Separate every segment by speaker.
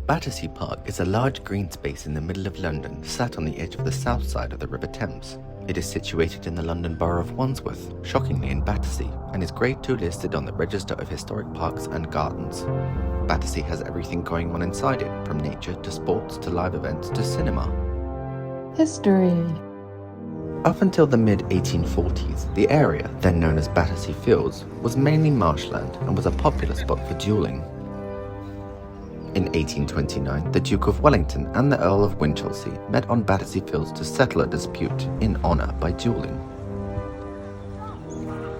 Speaker 1: Battersea Park is a large green space in the middle of London, sat on the edge of the south side of the River Thames. It is situated in the London Borough of Wandsworth, shockingly in Battersea, and is Grade 2 listed on the Register of Historic Parks and Gardens. Battersea has everything going on inside it, from nature to sports to live events to cinema.
Speaker 2: History.
Speaker 1: Up until the mid-1840s, the area, then known as Battersea Fields, was mainly marshland and was a popular spot for duelling. In 1829, the Duke of Wellington and the Earl of Winchelsea met on Battersea Fields to settle a dispute in honour by duelling.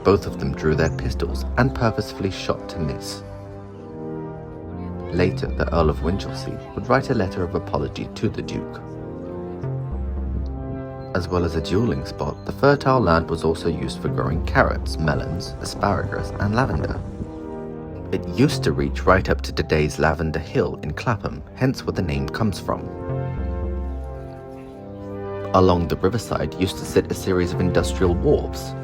Speaker 1: Both of them drew their pistols and purposefully shot to miss. Later, the Earl of Winchelsea would write a letter of apology to the Duke. As well as a duelling spot, the fertile land was also used for growing carrots, melons, asparagus and lavender. It used to reach right up to today's Lavender Hill in Clapham, hence where the name comes from. Along the riverside used to sit a series of industrial wharves,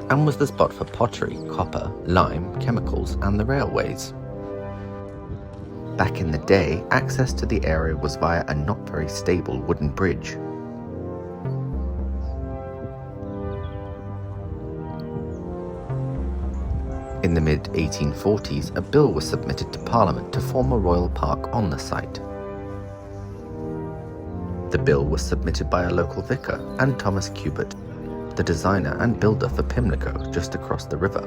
Speaker 1: and was the spot for pottery, copper, lime, chemicals and the railways. Back in the day, access to the area was via a not very stable wooden bridge. In the mid-1840s, a bill was submitted to Parliament to form a royal park on the site. The bill was submitted by a local vicar and Thomas Cubitt, the designer and builder for Pimlico just across the river.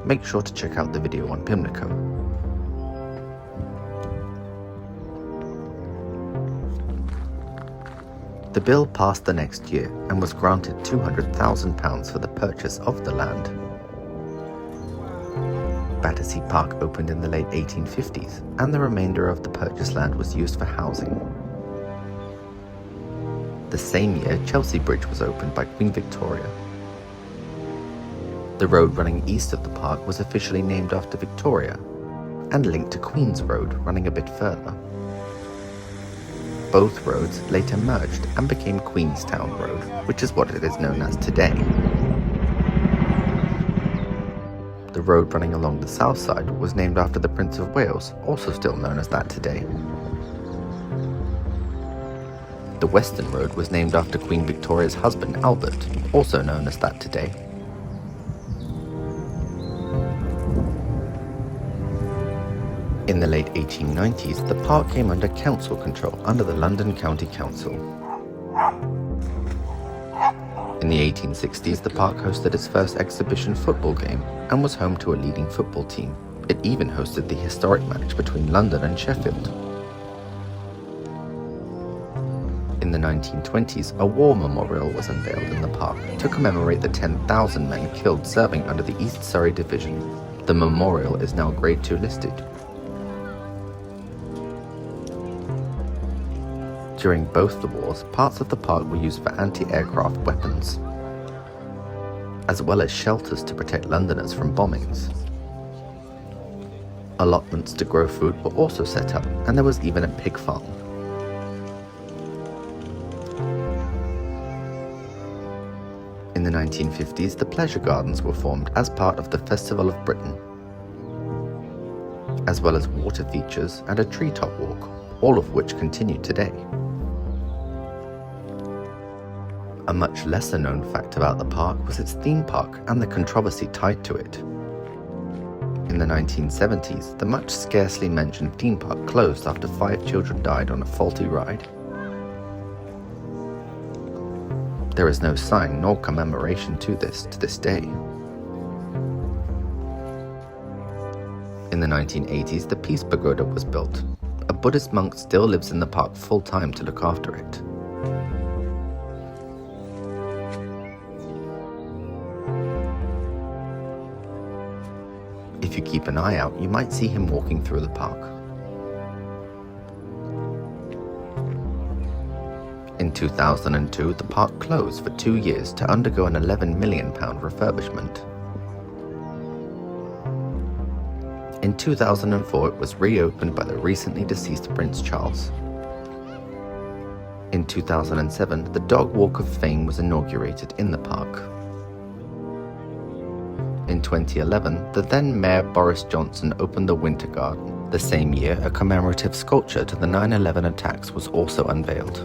Speaker 1: Make sure to check out the video on Pimlico. The bill passed the next year and was granted £200,000 for the purchase of the land. Battersea Park opened in the late 1850s, and the remainder of the purchased land was used for housing. The same year, Chelsea Bridge was opened by Queen Victoria. The road running east of the park was officially named after Victoria, and linked to Queen's Road running a bit further. Both roads later merged and became Queenstown Road, which is what it is known as today. The road running along the south side was named after the Prince of Wales, also still known as that today. The Western Road was named after Queen Victoria's husband Albert, also known as that today. In the late 1890s, the park came under council control under the London County Council. In the 1860s, the park hosted its first exhibition football game and was home to a leading football team. It even hosted the historic match between London and Sheffield. In the 1920s, a war memorial was unveiled in the park to commemorate the 10,000 men killed serving under the East Surrey Division. The memorial is now Grade 2 listed. During both the wars, parts of the park were used for anti-aircraft weapons, as well as shelters to protect Londoners from bombings. Allotments to grow food were also set up, and there was even a pig farm. In the 1950s, the pleasure gardens were formed as part of the Festival of Britain, as well as water features and a treetop walk, all of which continue today. A much lesser known fact about the park was its theme park and the controversy tied to it. In the 1970s, the much scarcely mentioned theme park closed after 5 children died on a faulty ride. There is no sign nor commemoration to this day. In the 1980s, the Peace Pagoda was built. A Buddhist monk still lives in the park full-time to look after it. If you keep an eye out, you might see him walking through the park. In 2002, the park closed for 2 years to undergo an £11 million refurbishment. In 2004, it was reopened by the recently deceased Prince Charles. In 2007, the Dog Walk of Fame was inaugurated in the park. In 2011, the then Mayor Boris Johnson opened the Winter Garden. The same year, a commemorative sculpture to the 9/11 attacks was also unveiled.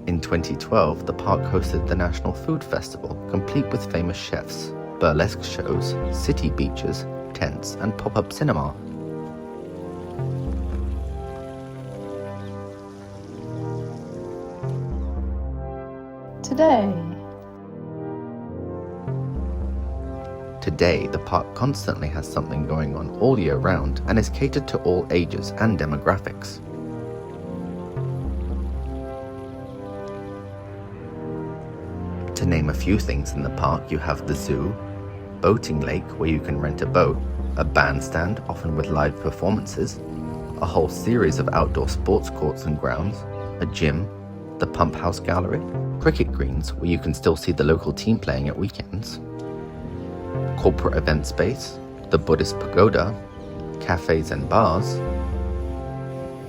Speaker 1: In 2012, the park hosted the National Food Festival, complete with famous chefs, burlesque shows, city beaches, tents, and pop-up cinema. Today, the park constantly has something going on all year round and is catered to all ages and demographics. To name a few things in the park, you have the zoo, boating lake where you can rent a boat, a bandstand often with live performances, a whole series of outdoor sports courts and grounds, a gym, the pump house gallery, cricket greens where you can still see the local team playing at weekends, corporate event space, the Buddhist Pagoda, cafes and bars,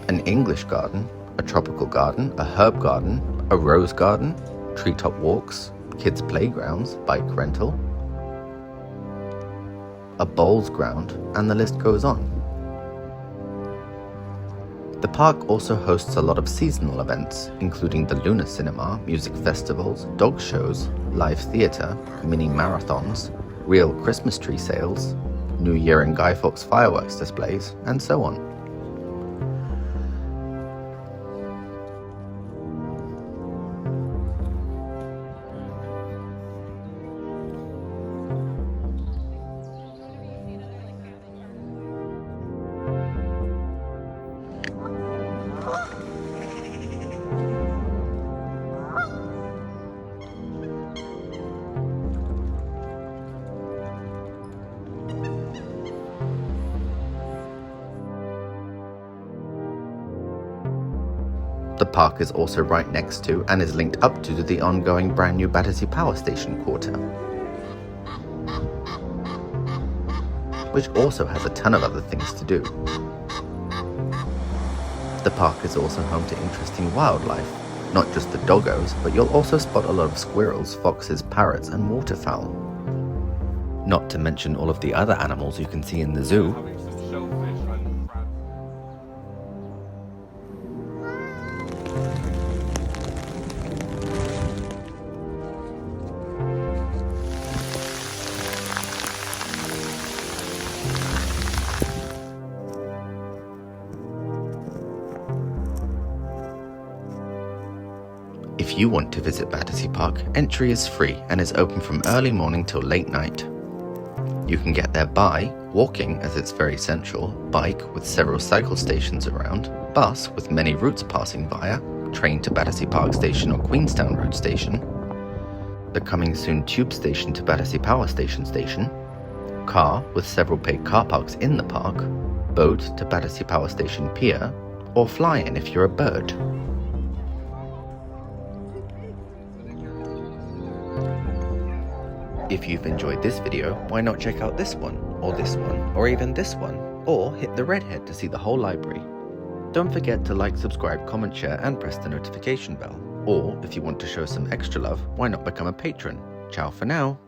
Speaker 1: an English garden, a tropical garden, a herb garden, a rose garden, treetop walks, kids' playgrounds, bike rental, a bowls ground, and the list goes on. The park also hosts a lot of seasonal events, including the Lunar Cinema, music festivals, dog shows, live theatre, mini marathons, real Christmas tree sales, New Year and Guy Fawkes fireworks displays, and so on. The park is also right next to and is linked up to the ongoing brand new Battersea Power Station quarter, which also has a ton of other things to do. The park is also home to interesting wildlife, not just the doggos, but you'll also spot a lot of squirrels, foxes, parrots, and waterfowl. Not to mention all of the other animals you can see in the zoo. If you want to visit Battersea Park, entry is free and is open from early morning till late night. You can get there by walking, as it's very central, bike with several cycle stations around, bus with many routes passing via, train to Battersea Park Station or Queenstown Road Station, the coming soon tube station to Battersea Power Station, car with several paid car parks in the park, boat to Battersea Power Station Pier, or fly in if you're a bird. If you've enjoyed this video, why not check out this one, or even this one, or hit the red head to see the whole library. Don't forget to like, subscribe, comment, share, and press the notification bell. Or, if you want to show some extra love, why not become a patron? Ciao for now.